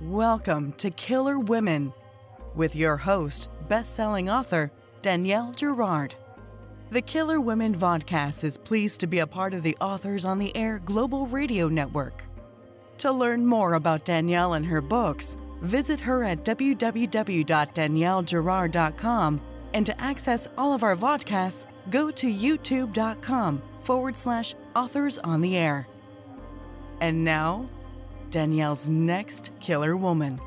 Welcome to Killer Women with your host, best-selling author Danielle Girard. The Killer Women Vodcast is pleased to be a part of the Authors on the Air Global Radio Network. To learn more about Danielle and her books, visit her at www.daniellegirard.com, and to access all of our vodcasts, go to youtube.com/Authors on the Air. And now, Danielle's next killer woman.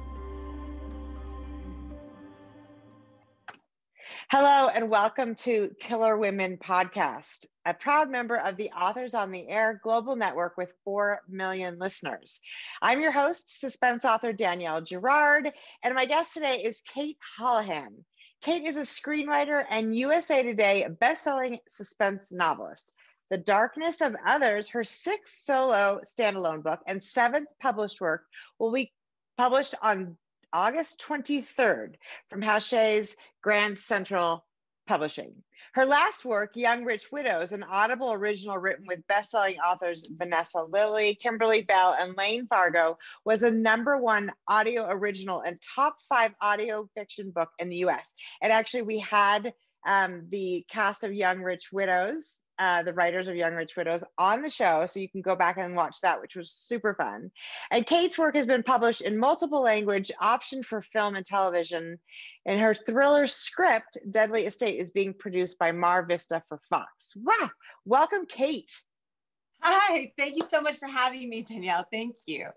Hello and welcome to Killer Women Podcast, a proud member of the Authors on the Air Global Network with 4 million listeners. I'm your host, suspense author Danielle Girard, and my guest today is Cate Holahan. Cate is a screenwriter and USA Today best-selling suspense novelist. The Darkness of Others, her 6th solo standalone book and 7th published work, will be published on August 23rd from Hachette's Grand Central Publishing. Her last work, Young Rich Widows, an Audible original written with best-selling authors Vanessa Lillie, Kimberly Belle, and Layne Fargo, was a #1 audio original and top 5 audio fiction book in the US. And actually, we had the cast of Young Rich Widows, the writers of Young Rich Widows, on the show, so you can go back and watch that, which was super fun. And Cate's work has been published in multiple languages, optioned for film and television, and her thriller script, Deadly Estate, is being produced by MarVista for Fox. Wow! Welcome, Cate. Hi, thank you so much for having me, Danielle. Thank you.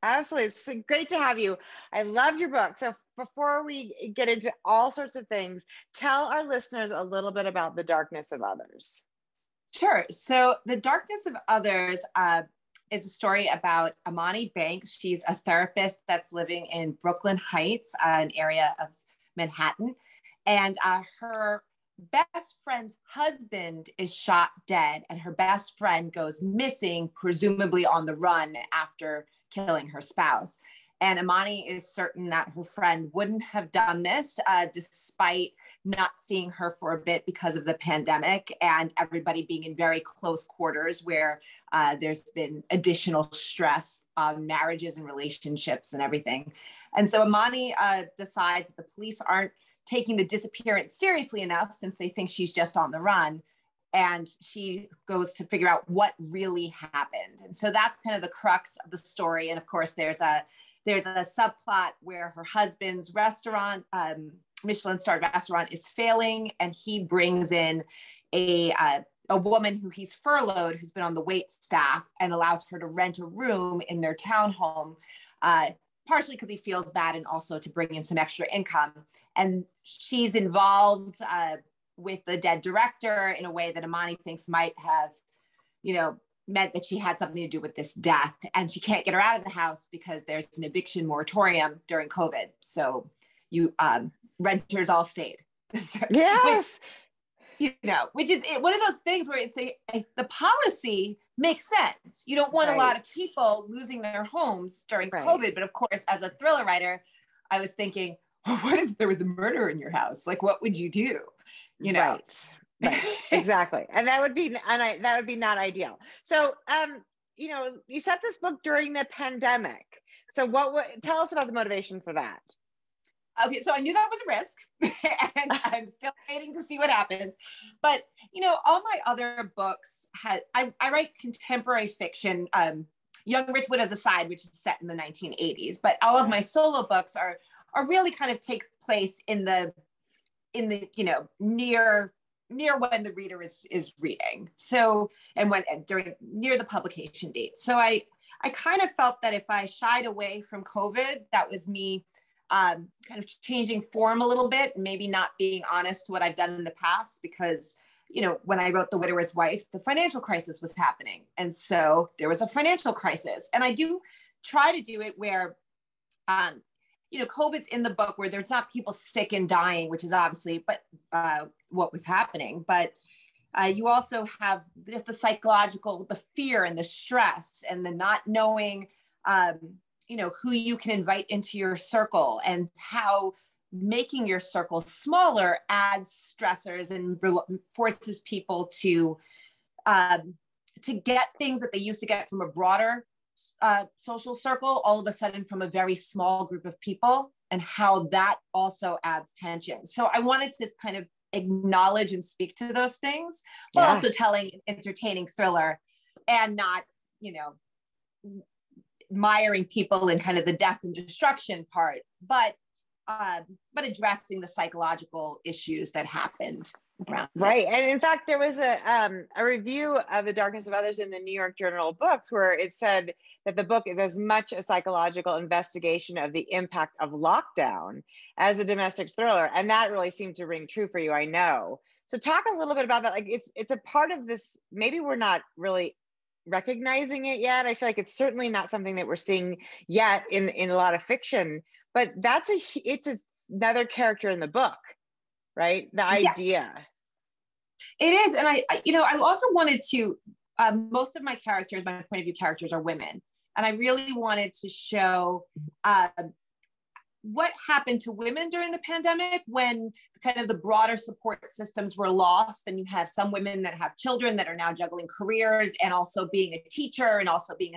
Absolutely, it's great to have you. I loved your book. So before we get into all sorts of things, tell our listeners a little bit about The Darkness of Others. Sure. So The Darkness of Others is a story about Amani Banks. She's a therapist that's living in Brooklyn Heights, an area of Manhattan. And her best friend's husband is shot dead, and her best friend goes missing, presumably on the run after killing her spouse. And Amani is certain that her friend wouldn't have done this despite not seeing her for a bit because of the pandemic and everybody being in very close quarters where there's been additional stress on marriages and relationships and everything. And so Amani decides that the police aren't taking the disappearance seriously enough since they think she's just on the run. And she goes to figure out what really happened. And so that's kind of the crux of the story. And of course, there's a subplot where her husband's restaurant, Michelin-starred restaurant, is failing, and he brings in a woman who he's furloughed, who's been on the wait staff, and allows her to rent a room in their townhome, partially because he feels bad and also to bring in some extra income. And she's involved with the dead director in a way that Amani thinks might have, meant that she had something to do with this death, and she can't get her out of the house because there's an eviction moratorium during COVID. So renters all stayed. Yes. Which is one of those things where it's the policy makes sense. You don't want a lot of people losing their homes during COVID. But of course, as a thriller writer, I was thinking, what if there was a murder in your house? Like, what would you do? Right, exactly. And that would be not ideal. So, you set this book during the pandemic. So tell us about the motivation for that. Okay, so I knew that was a risk, and I'm still waiting to see what happens. But, all my other books I write contemporary fiction, Young Rich Widows aside, which is set in the 1980s. But all of my solo books are really kind of take place in the near when the reader is reading. So, and near the publication date. So I kind of felt that if I shied away from COVID, that was me kind of changing form a little bit, and maybe not being honest to what I've done in the past, because, when I wrote The Widower's Wife, the financial crisis was happening. And so there was a financial crisis. And I do try to do it where, COVID's in the book where there's not people sick and dying, which is obviously what was happening. But you also have the psychological, the fear and the stress and the not knowing, who you can invite into your circle, and how making your circle smaller adds stressors and forces people to get things that they used to get from a broader social circle all of a sudden from a very small group of people, and how that also adds tension. So I wanted to kind of acknowledge and speak to those things, but also telling an entertaining thriller and not, miring people in kind of the death and destruction part, but addressing the psychological issues that happened around right. And in fact, there was a review of The Darkness of Others in the New York Journal of Books, where it said that the book is as much a psychological investigation of the impact of lockdown as a domestic thriller. And that really seemed to ring true for you, I know. So talk a little bit about that. Like it's a part of this, maybe we're not really recognizing it yet. I feel like it's certainly not something that we're seeing yet in a lot of fiction, but it's another character in the book, right? The idea. Yes, it is. And I also wanted to, most of my characters, my point of view characters are women. And I really wanted to show what happened to women during the pandemic when kind of the broader support systems were lost. And you have some women that have children that are now juggling careers and also being a teacher and also being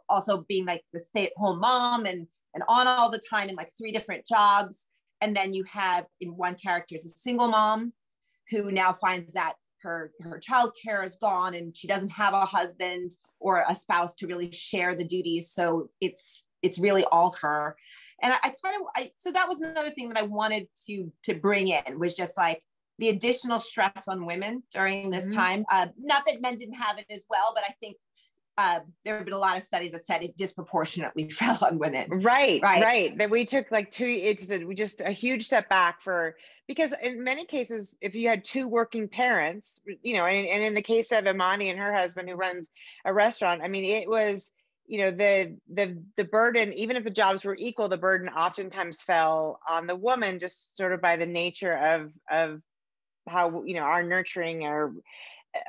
also being like the stay-at-home mom and on all the time in like 3 different jobs. And then you have in one character is a single mom who now finds that her childcare is gone and she doesn't have a husband or a spouse to really share the duties. So it's really all her. And so that was another thing that I wanted to bring in, was just like the additional stress on women during this time. Not that men didn't have it as well, but I think there have been a lot of studies that said it disproportionately fell on women. Right. That we took like just a huge step back because in many cases, if you had 2 working parents, and in the case of Imani and her husband who runs a restaurant, I mean, it was, the burden, even if the jobs were equal, the burden oftentimes fell on the woman, just sort of by the nature of how, our nurturing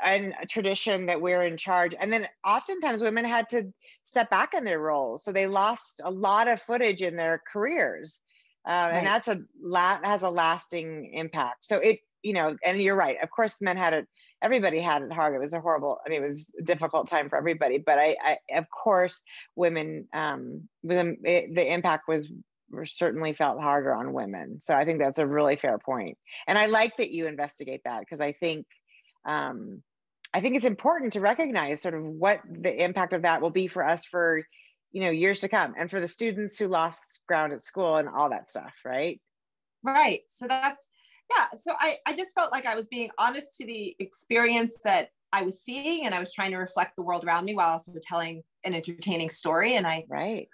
and a tradition that we're in charge. And then oftentimes women had to step back in their roles. So they lost a lot of footage in their careers. And that's has a lasting impact. So and you're right. Of course, everybody had it hard. It was it was a difficult time for everybody, but I of course, women, the impact was certainly felt harder on women. So I think that's a really fair point. And I like that you investigate that, because I think it's important to recognize sort of what the impact of that will be for us for, years to come, and for the students who lost ground at school and all that stuff. Right. So so I just felt like I was being honest to the experience that I was seeing, and I was trying to reflect the world around me while also telling an entertaining story. And I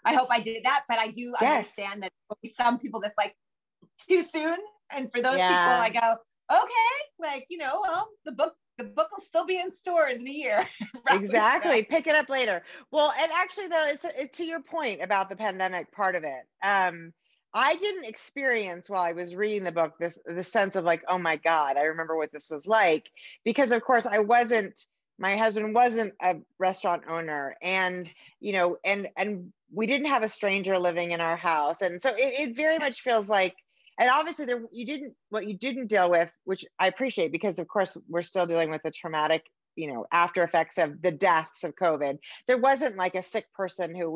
hope I did that, but I do understand that there'll be some people that's like too soon. And for those people, I go, okay, like, well, the book will still be in stores in a year. Exactly. Pick it up later. Well, and actually though, it's to your point about the pandemic part of it. I didn't experience, while I was reading the book, the sense of like, oh my God, I remember what this was like, because of course my husband wasn't a restaurant owner, and, and we didn't have a stranger living in our house. And so it very much feels like, and obviously what you didn't deal with, which I appreciate, because of course we're still dealing with the traumatic, after effects of the deaths of COVID. There wasn't like a sick person who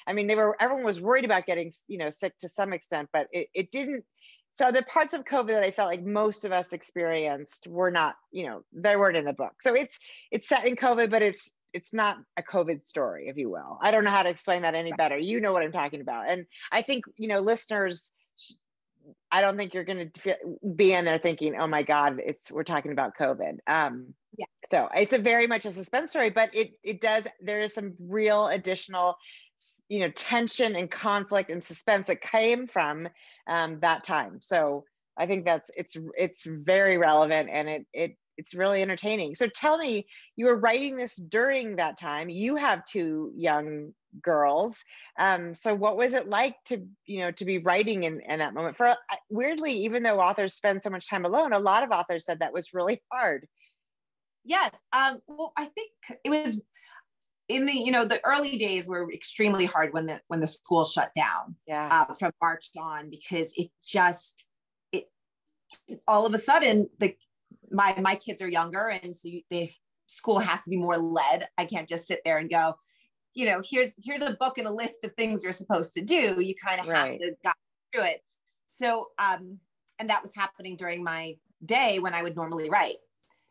everyone was worried about getting, sick to some extent, but it didn't. So the parts of COVID that I felt like most of us experienced were not, they weren't in the book. So it's set in COVID, but it's not a COVID story, if you will. I don't know how to explain that any better. You know what I'm talking about. And I think, listeners, I don't think you're going to be in there thinking, oh my God, we're talking about COVID. So it's a very much a suspense story, but there is some real additional, tension and conflict and suspense that came from that time. So I think it's very relevant, and it's really entertaining. So tell me, you were writing this during that time. You have 2 young girls. So what was it like to be writing in that moment? Weirdly, even though authors spend so much time alone, a lot of authors said that was really hard. Yes. Well, I think it was in the early days were extremely hard when the school shut down from March on, because it all of a sudden, my kids are younger, and so the school has to be more led. I can't just sit there and go, here's a book and a list of things you're supposed to do. You kind of have to guide through it. So, and that was happening during my day when I would normally write.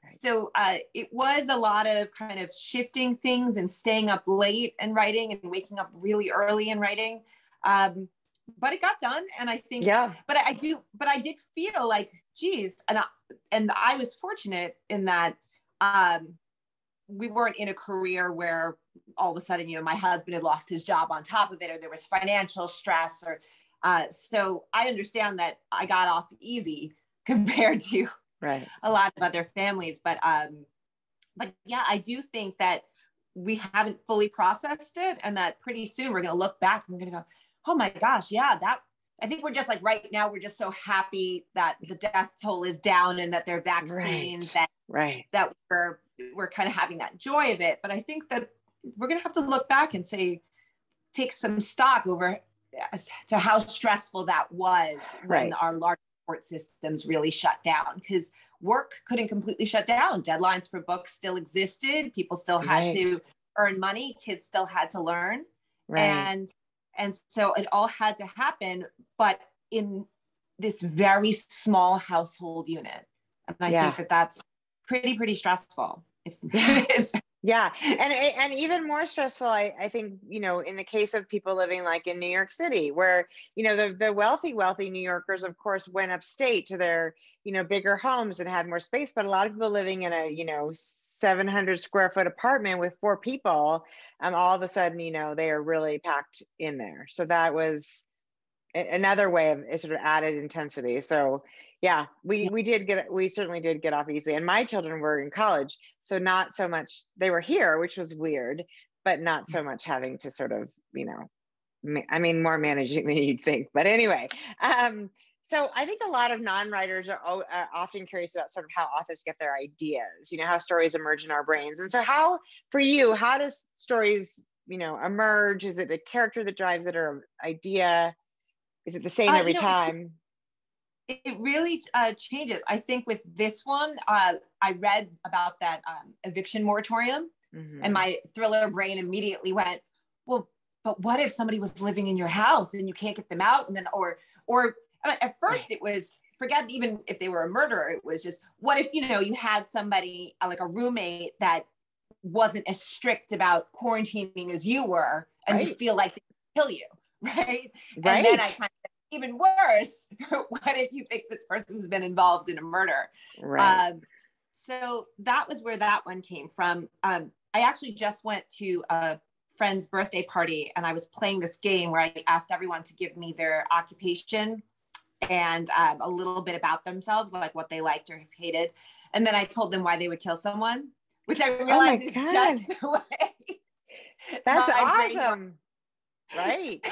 So it was a lot of kind of shifting things and staying up late and writing and waking up really early and writing. But it got done. And I think, but I did feel like, geez, and I was fortunate in that we weren't in a career where all of a sudden, my husband had lost his job on top of it, or there was financial stress, or so I understand that I got off easy compared to a lot of other families. But yeah, I do think that we haven't fully processed it, and that pretty soon we're going to look back and we're going to go, oh my gosh, yeah, I think we're just like right now, we're just so happy that the death toll is down and that there are vaccines that we're kind of having that joy of it. But I think that we're going to have to look back and take some stock over as to how stressful that was when our large support systems really shut down, because work couldn't completely shut down. Deadlines for books still existed. People still had to earn money. Kids still had to learn. And so it all had to happen, but in this very small household unit. And I think that that's pretty stressful. Yeah. And even more stressful, I think, in the case of people living like in New York City, where, the wealthy New Yorkers, of course, went upstate to their, bigger homes and had more space. But a lot of people living in a, 700 square foot apartment with 4 people, all of a sudden, they are really packed in there. So that was another way of sort of added intensity. So yeah, we certainly did get off easily. And my children were in college, so not so much, they were here, which was weird, but not so much having to sort of, more managing than you'd think. But anyway, so I think a lot of non-writers are often curious about sort of how authors get their ideas, how stories emerge in our brains. And so for you, how does stories, emerge? Is it a character that drives it, or an idea? Is it the same every time? It really changes. I think with this one, I read about that eviction moratorium, and my thriller brain immediately went, well, but what if somebody was living in your house and you can't get them out? And then, or at first it was, forget even if they were a murderer, it was just, what if, you had somebody like a roommate that wasn't as strict about quarantining as you were, and you feel like they could kill you, right? And then I kind of, even worse, what if you think this person's been involved in a murder? So that was where that one came from. I actually just went to a friend's birthday party, and I was playing this game where I asked everyone to give me their occupation and a little bit about themselves, like what they liked or hated. And then I told them why they would kill someone, which I realized is just the way. That's awesome. Right.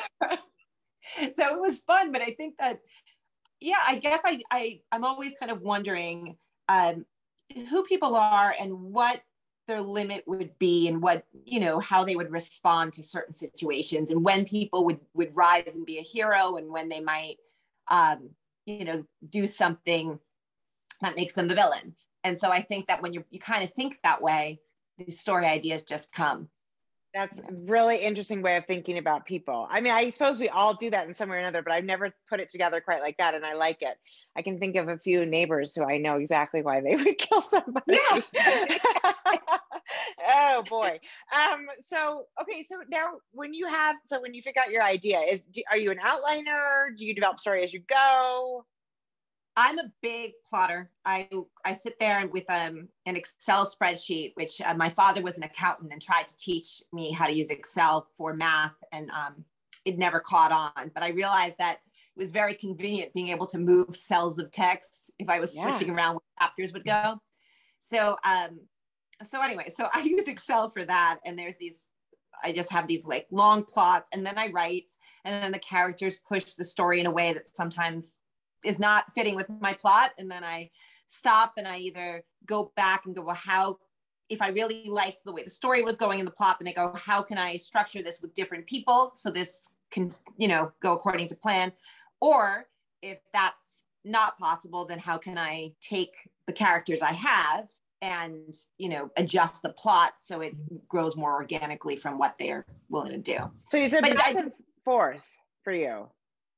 So it was fun, but I think that, I guess I'm always kind of wondering who people are and what their limit would be, and what, how they would respond to certain situations, and when people would rise and be a hero, and when they might, do something that makes them the villain. And so I think that when you kind of think that way, these story ideas just come. That's a really interesting way of thinking about people. I mean, I suppose we all do that in some way or another, but I've never put it together quite like that. And I like it. I can think of a few neighbors who I know exactly why they would kill somebody. Yeah. Oh boy. So now when you figure out your idea, are you an outliner? Do you develop story as you go? I'm a big plotter. I sit there with an Excel spreadsheet, which my father was an accountant and tried to teach me how to use Excel for math, and it never caught on. But I realized that it was very convenient being able to move cells of text if I was switching around where chapters would go. So anyway, so I use Excel for that. And I just have these like long plots, and then I write, and then the characters push the story in a way that sometimes is not fitting with my plot. And then I stop and I either go back and go, well, if I really liked the way the story was going in the plot, then I go, how can I structure this with different people so this can, go according to plan? Or if that's not possible, then how can I take the characters I have and, you know, adjust the plot so it grows more organically from what they're willing to do. So it's a back and forth for you.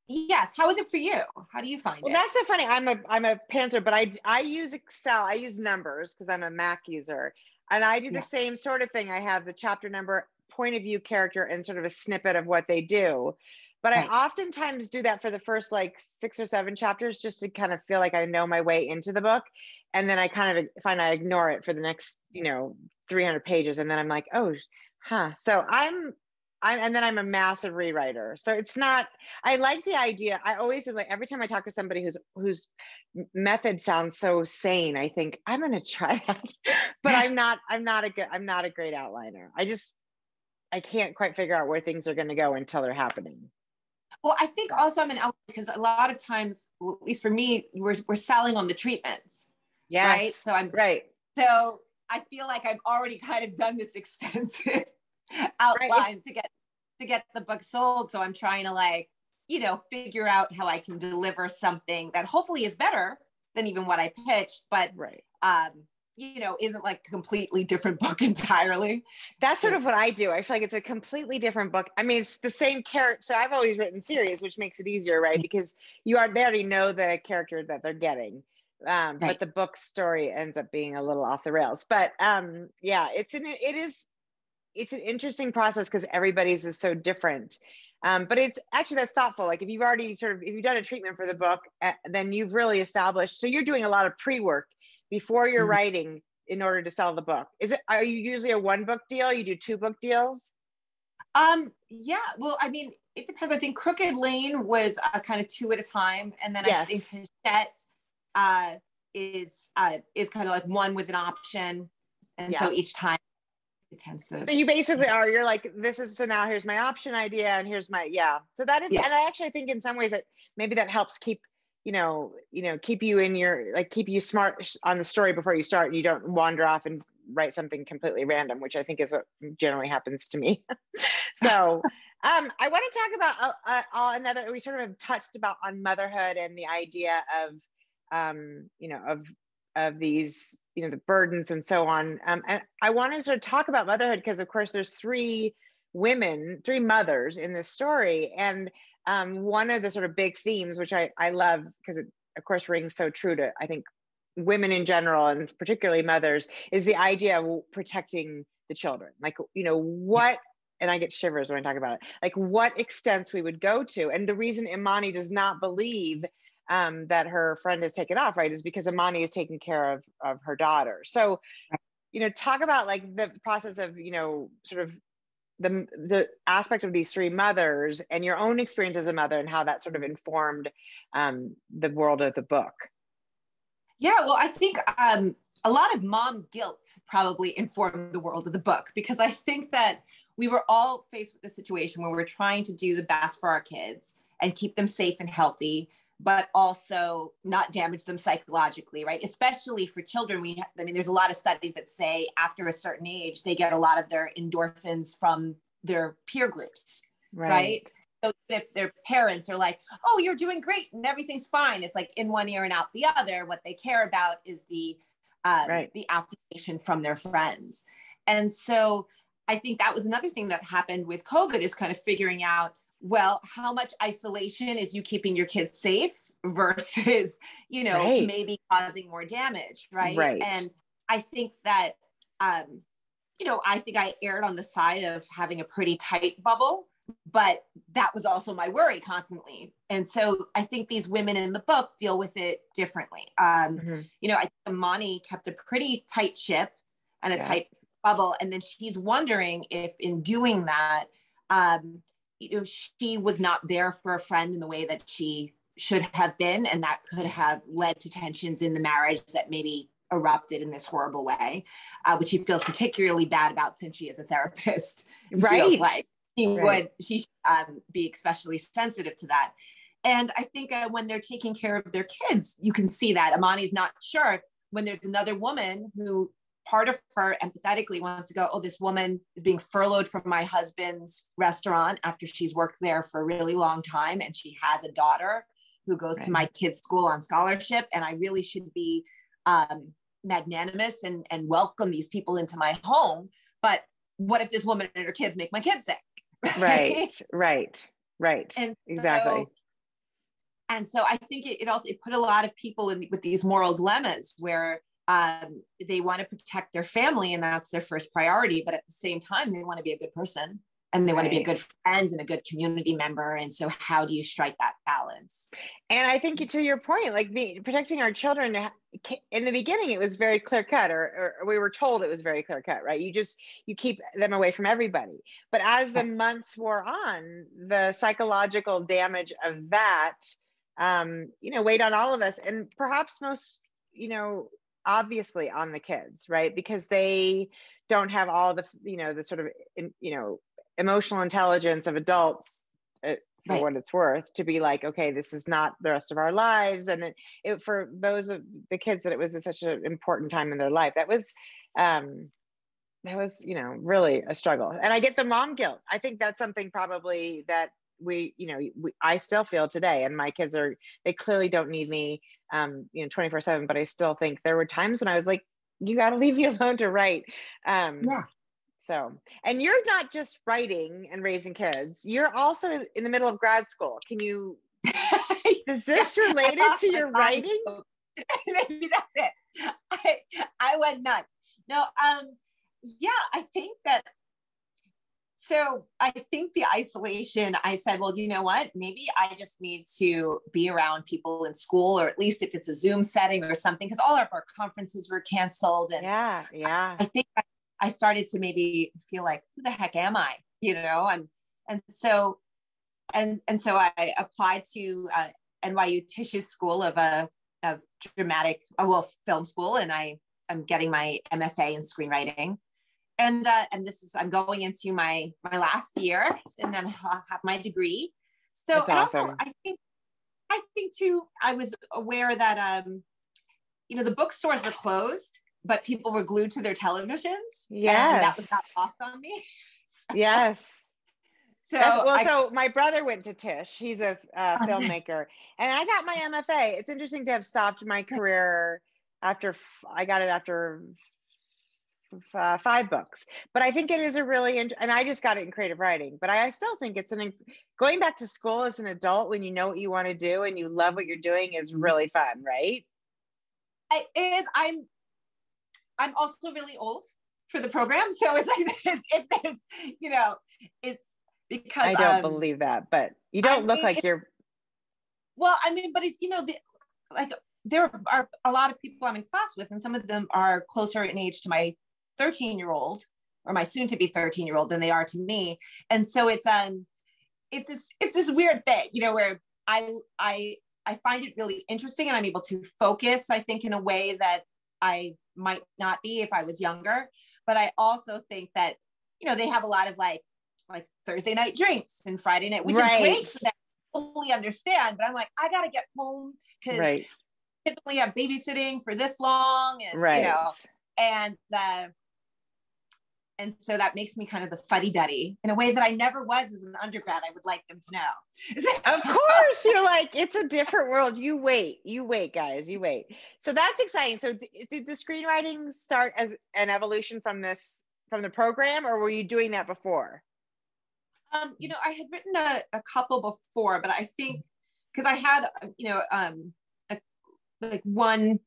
Yes. How is it for you? How do you find it? Well, that's so funny. I'm a pantser, but I use Excel. I use numbers because I'm a Mac user, and I do the same sort of thing. I have the chapter number, point of view, character, and sort of a snippet of what they do. But I oftentimes do that for the first like 6 or 7 chapters, just to kind of feel like I know my way into the book. And then I kind of find I ignore it for the next, 300 pages. And then I'm like, oh, So and then I'm a massive rewriter. So it's not, I like the idea. I always like, every time I talk to somebody whose method sounds so sane, I think I'm going to try that, but I'm not a great outliner. I can't quite figure out where things are going to go until they're happening. Well, I think also I'm an outliner because a lot of times, at least for me, we're selling on the treatments. Yes. Right. So right. So I feel like I've already kind of done this extensive outline to get the book sold. So I'm trying to figure out how I can deliver something that hopefully is better than even what I pitched, but isn't like a completely different book entirely. That's sort of what I do. I feel like it's a completely different book. I mean, it's the same character. So I've always written series, which makes it easier, right? Because they already know the character that they're getting. But the book story ends up being a little off the rails. But it's an interesting process because everybody's is so different. But it's actually, that's thoughtful. Like if you've done a treatment for the book, then you've really established. So you're doing a lot of pre-work before you're writing in order to sell the book. Are you usually a 1-book deal? You do 2-book deals? Yeah, well, I mean, it depends. I think Crooked Lane was kind of 2 at a time. And then I think Hachette is kind of like 1 with an option. And so each time it tends to. So you basically you're like, so now here's my option idea and here's my, So that is, and I actually think in some ways that maybe that helps keep, keep you in keep you smart on the story before you start. You don't wander off and write something completely random, which I think is what generally happens to me. So I want to talk about we sort of touched about on motherhood and the idea of these, the burdens and so on. And I want to sort of talk about motherhood because of course there's 3 mothers in this story. And one of the sort of big themes, which I love because it of course rings so true to, I think, women in general, and particularly mothers, is the idea of protecting the children. Like, what, and I get shivers when I talk about it, like what extents we would go to. And the reason Imani does not believe that her friend is taken off, right, is because Imani is taking care of her daughter. So, talk about like the process of, sort of the aspect of these 3 mothers and your own experience as a mother and how that sort of informed the world of the book. Yeah, well, I think a lot of mom guilt probably informed the world of the book, because I think that we were all faced with a situation where we're trying to do the best for our kids and keep them safe and healthy, but also not damage them psychologically, right? Especially for children. There's a lot of studies that say after a certain age, they get a lot of their endorphins from their peer groups, right? So if their parents are like, oh, you're doing great and everything's fine, it's like in one ear and out the other. What they care about is the affirmation from their friends. And so I think that was another thing that happened with COVID, is kind of figuring out, well, how much isolation is you keeping your kids safe versus, maybe causing more damage, right? And I think that, I think I erred on the side of having a pretty tight bubble, but that was also my worry constantly. And so I think these women in the book deal with it differently. I think Imani kept a pretty tight ship and a tight bubble. And then she's wondering if in doing that, she was not there for a friend in the way that she should have been. And that could have led to tensions in the marriage that maybe erupted in this horrible way, which she feels particularly bad about since she is a therapist. Feels like she should be especially sensitive to that. And I think when they're taking care of their kids, you can see that Imani's not sure when there's another woman who part of her empathetically wants to go, oh, this woman is being furloughed from my husband's restaurant after she's worked there for a really long time. And she has a daughter who goes to my kid's school on scholarship. And I really should be magnanimous and welcome these people into my home. But what if this woman and her kids make my kids sick? Right. And exactly. So I think it put a lot of people in with these moral dilemmas where they want to protect their family and that's their first priority. But at the same time, they want to be a good person and they want to be a good friend and a good community member. And so how do you strike that balance? And I think to your point, like protecting our children in the beginning, it was very clear cut, or we were told it was very clear cut, right? You keep them away from everybody. But as the months wore on, the psychological damage of that, weighed on all of us, and perhaps most, obviously on the kids, right? Because they don't have all the, the sort of, emotional intelligence of adults, for what it's worth, to be like, okay, this is not the rest of our lives. And it for those of the kids that it was such an important time in their life, that was really a struggle. And I get the mom guilt. I think that's something probably that I still feel today. And my kids they clearly don't need me 24/7, but I still think there were times when I was like, you got to leave me alone to write. So, and you're not just writing and raising kids, you're also in the middle of grad school. Is this related to your writing? Maybe that's it. I went nuts. No, I think that, so I think the isolation, I said, well, you know what, maybe I just need to be around people in school, or at least if it's a Zoom setting or something, because all of our conferences were canceled. And I think I started to maybe feel like, who the heck am I? And so I applied to NYU Tish's School of dramatic, film school, and I'm getting my MFA in screenwriting, and I'm going into my last year, and then I'll have my degree. So that's awesome. Also, I think too, I was aware that the bookstores were closed, but people were glued to their televisions. Yes. And that was not lost on me. Yes. So so my brother went to Tisch. He's a filmmaker, and I got my MFA. It's interesting to have stopped my career after I got it after 5 books, but I think it is a really, and I just got it in creative writing, but I still think it's going back to school as an adult when you know what you want to do and you love what you're doing is really fun, right? It is. I'm also really old for the program. So it's like, it's because I don't believe that, but you don't look like you're. Well, but it's, there are a lot of people I'm in class with, and some of them are closer in age to my 13-year-old or my soon to be 13-year-old than they are to me. And so it's this weird thing, where I find it really interesting, and I'm able to focus, I think, in a way that I might not be if I was younger. But I also think that, they have a lot of like Thursday night drinks and Friday night, which is great for them. I fully understand, but I'm like, I got to get home because kids only have babysitting for this long, and and so that makes me kind of the fuddy-duddy in a way that I never was as an undergrad. I would like them to know. Of course, you're like, it's a different world. You wait, guys, you wait. So that's exciting. So did the screenwriting start as an evolution from the program, or were you doing that before? I had written a couple before, but I think because I had, one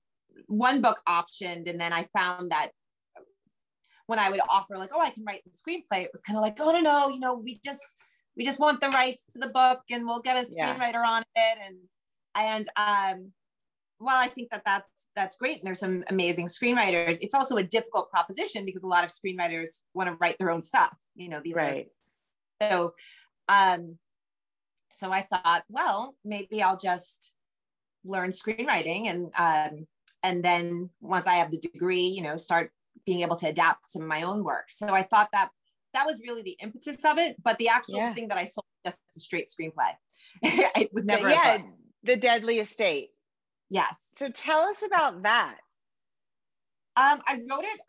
book optioned, and then I found that when I would offer like, I can write the screenplay, it was kind of like, no, we just want the rights to the book, and we'll get a screenwriter on it. And while I think that's great, and there's some amazing screenwriters, it's also a difficult proposition because a lot of screenwriters want to write their own stuff. These are so. So I thought, well, maybe I'll just learn screenwriting, and then once I have the degree, start being able to adapt some of my own work. So I thought that was really the impetus of it, but the actual thing that I sold was just a straight screenplay. It was never a book. The Deadly Estate. Yes. So tell us about that. I wrote it.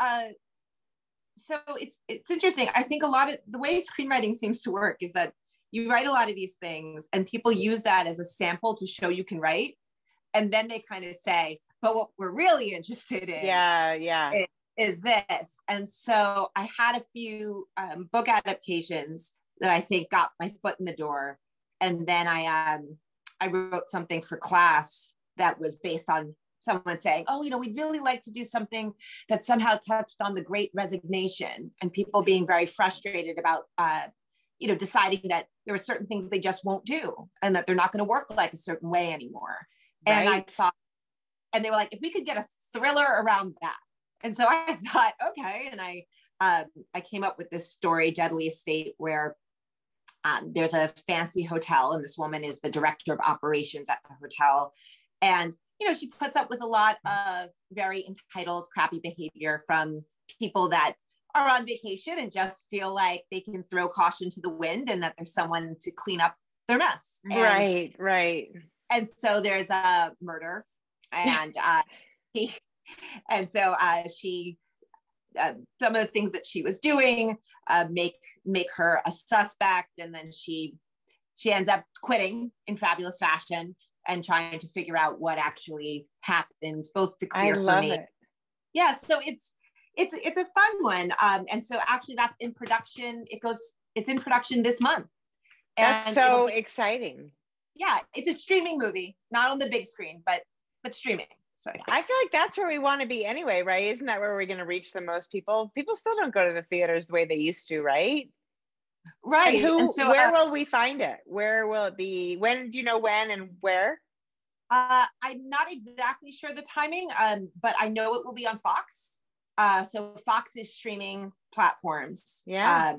So it's interesting. I think a lot of the way screenwriting seems to work is that you write a lot of these things, and people use that as a sample to show you can write, and then they kind of say, but what we're really interested in is this. And so I had a few book adaptations that I think got my foot in the door. And then I wrote something for class that was based on someone saying, oh, we'd really like to do something that somehow touched on the Great Resignation and people being very frustrated about, deciding that there are certain things they just won't do and that they're not going to work like a certain way anymore. Right. And I thought, and they were like, if we could get a thriller around that. And so I thought, okay. And I came up with this story, Deadly Estate, where there's a fancy hotel and this woman is the director of operations at the hotel. And she puts up with a lot of very entitled, crappy behavior from people that are on vacation and just feel like they can throw caution to the wind and that there's someone to clean up their mess. And, right. And so there's a murder, and she some of the things that she was doing make her a suspect, and then she ends up quitting in fabulous fashion and trying to figure out what actually happens, both to clear her name. It. Yeah, so it's a fun one, and so actually that's in production. It's in production this month. That's and so exciting. Yeah, it's a streaming movie, not on the big screen, but streaming. So I feel like that's where we want to be anyway, right? Isn't that where we're going to reach the most people? People still don't go to the theaters the way they used to, right? Right. And so, where will we find it? Where will it be? When do you know when and where? I'm not exactly sure the timing, but I know it will be on Fox. So Fox's streaming platforms. Yeah.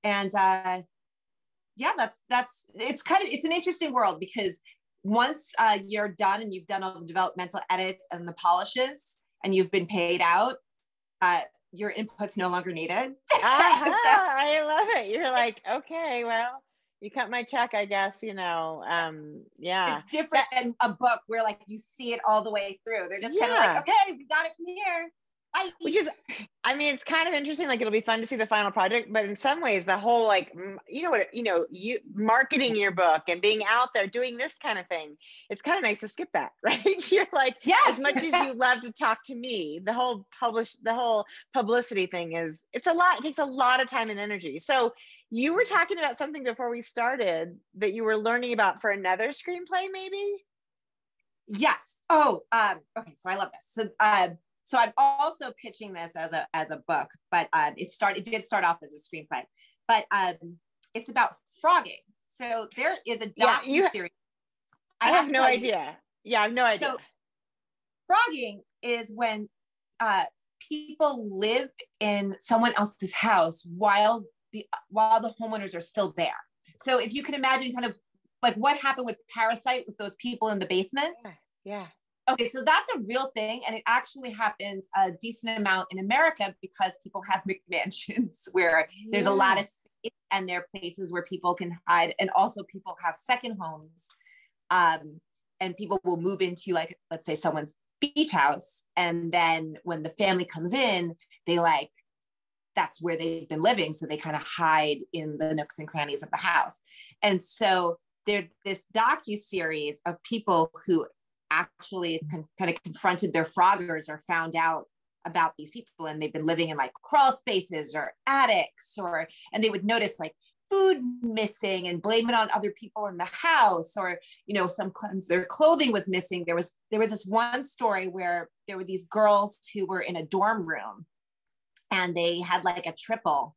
It's an interesting world, because once you're done and you've done all the developmental edits and the polishes and you've been paid out, your input's no longer needed. I love it. You're like, okay, well, you cut my check, I guess, yeah. It's different than a book where like you see it all the way through. They're just kind of like, okay, we got it from here. Which is, it's kind of interesting. Like, it'll be fun to see the final project, but in some ways the whole, like, you marketing your book and being out there doing this kind of thing, it's kind of nice to skip that, right? You're like, as much as you love to talk to me, the whole publicity thing it's a lot. It takes a lot of time and energy. So you were talking about something before we started that you were learning about for another screenplay, maybe? Yes. Oh, okay. So I love this. So I'm also pitching this as a book, but it did start off as a screenplay, but it's about frogging. So there is a docuseries. I have no idea. Yeah, I have no idea. So frogging is when people live in someone else's house while the homeowners are still there. So if you can imagine kind of like what happened with Parasite with those people in the basement. Yeah. Okay, so that's a real thing, and it actually happens a decent amount in America because people have McMansions where there's a lot of space and there are places where people can hide, and also people have second homes, and people will move into, like, let's say someone's beach house, and then when the family comes in, that's where they've been living, so they kind of hide in the nooks and crannies of the house. And so there's this docuseries of people who actually kind of confronted their froggers or found out about these people, and they've been living in like crawl spaces or attics, and they would notice like food missing and blame it on other people in the house, or sometimes their clothing was missing. There was this one story where there were these girls who were in a dorm room and they had like a triple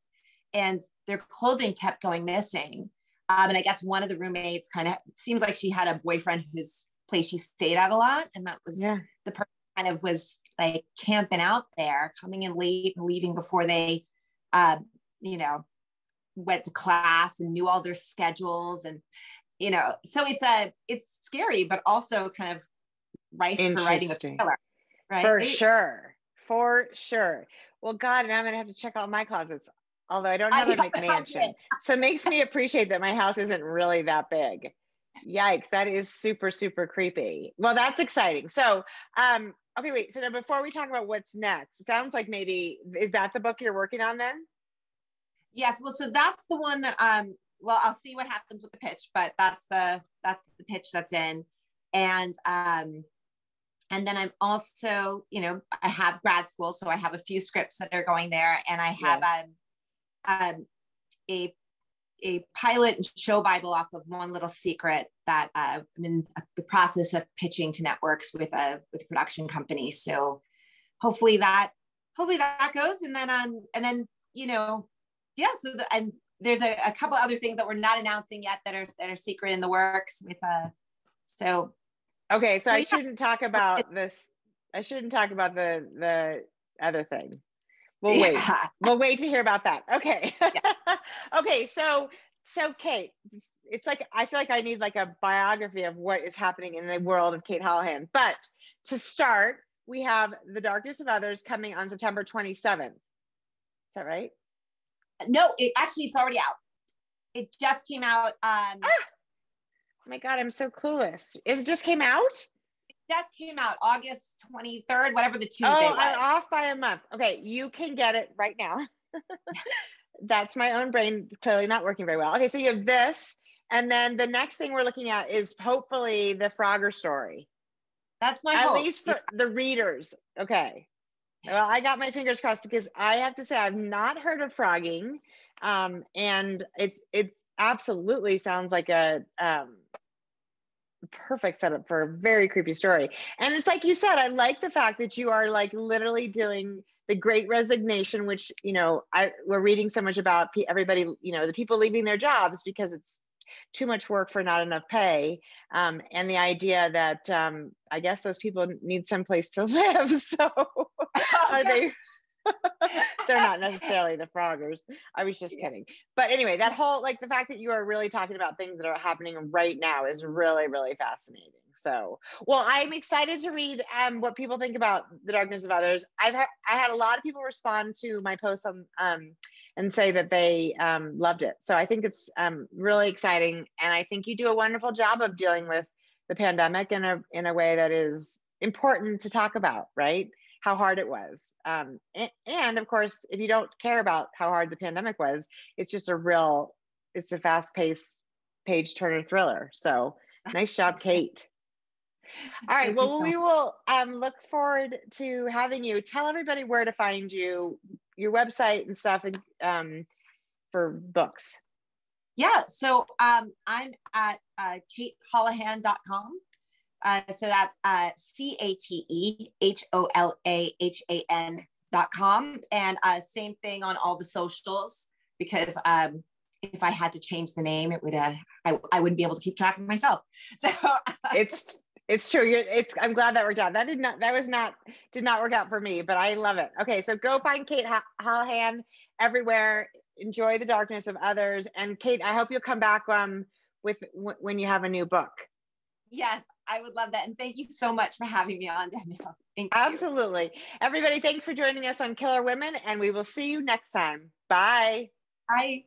and their clothing kept going missing, and I guess one of the roommates kind of seems like she had a boyfriend whose place she stayed at a lot, and that was the person kind of was like camping out there, coming in late and leaving before they went to class and knew all their schedules, and so it's scary but also kind of rife for writing a thriller, right? For sure. Well, God, now I'm gonna have to check out my closets, although I don't have a McMansion, so it makes me appreciate that my house isn't really that big. Yikes, that is super, super creepy. Well, that's exciting. So, okay, wait. So now before we talk about what's next, it sounds like maybe, is that the book you're working on then? Yes. Well, so that's the one that, I'll see what happens with the pitch, but that's the pitch that's in. And And then I'm also, I have grad school, so I have a few scripts that are going there, and I have a pilot and show Bible off of One Little Secret that I'm in the process of pitching to networks with a production company. So hopefully that goes, and then and there's a couple other things that we're not announcing yet that are secret in the works with Okay, so I shouldn't talk about this. I shouldn't talk about the other thing. We'll wait. We'll wait to hear about that. Okay. Yeah. Okay, so Cate, it's like I feel like I need like a biography of what is happening in the world of Cate Holahan. But to start, we have The Darkness of Others coming on September 27th. Is that right? No, it's already out. It just came out. Oh my God, I'm so clueless. It just came out? It just came out August 23rd, whatever the Tuesday was. I'm off by a month. Okay, you can get it right now. That's my own brain clearly not working very well. Okay, so you have this, and then the next thing we're looking at is hopefully the Frogger story. That's my hope. At least for the readers. Okay. Well, I got my fingers crossed because I have to say I've not heard of frogging, and it's absolutely sounds like a perfect setup for a very creepy story. And it's like you said, I like the fact that you are like literally doing the Great Resignation, which we're reading so much about everybody, the people leaving their jobs because it's too much work for not enough pay, and the idea that I guess those people need someplace to live. So are they? They're not necessarily the froggers. I was just kidding. But anyway, that whole, like the fact that you are really talking about things that are happening right now is really, really fascinating. So, well, I'm excited to read what people think about The Darkness of Others. I had a lot of people respond to my posts on, and say that they loved it. So I think it's really exciting. And I think you do a wonderful job of dealing with the pandemic in a way that is important to talk about, right? How hard it was. And of course, if you don't care about how hard the pandemic was, it's just it's a fast-paced page turner thriller. So nice job, Cate. All right, well, we will look forward to having you. Tell everybody where to find you, your website and stuff, and for books. Yeah, so I'm at cateholahan.com. So that's CATEHOLAHAN.com. And same thing on all the socials, because if I had to change the name, it would I wouldn't be able to keep track of myself. So it's true. I'm glad that worked out. That did not work out for me, but I love it. Okay, so go find Cate Holahan everywhere. Enjoy The Darkness of Others. And Cate, I hope you'll come back with when you have a new book. Yes, I would love that. And thank you so much for having me on, Danielle. Thank you. Absolutely. Everybody, thanks for joining us on Killer Women, and we will see you next time. Bye. Bye.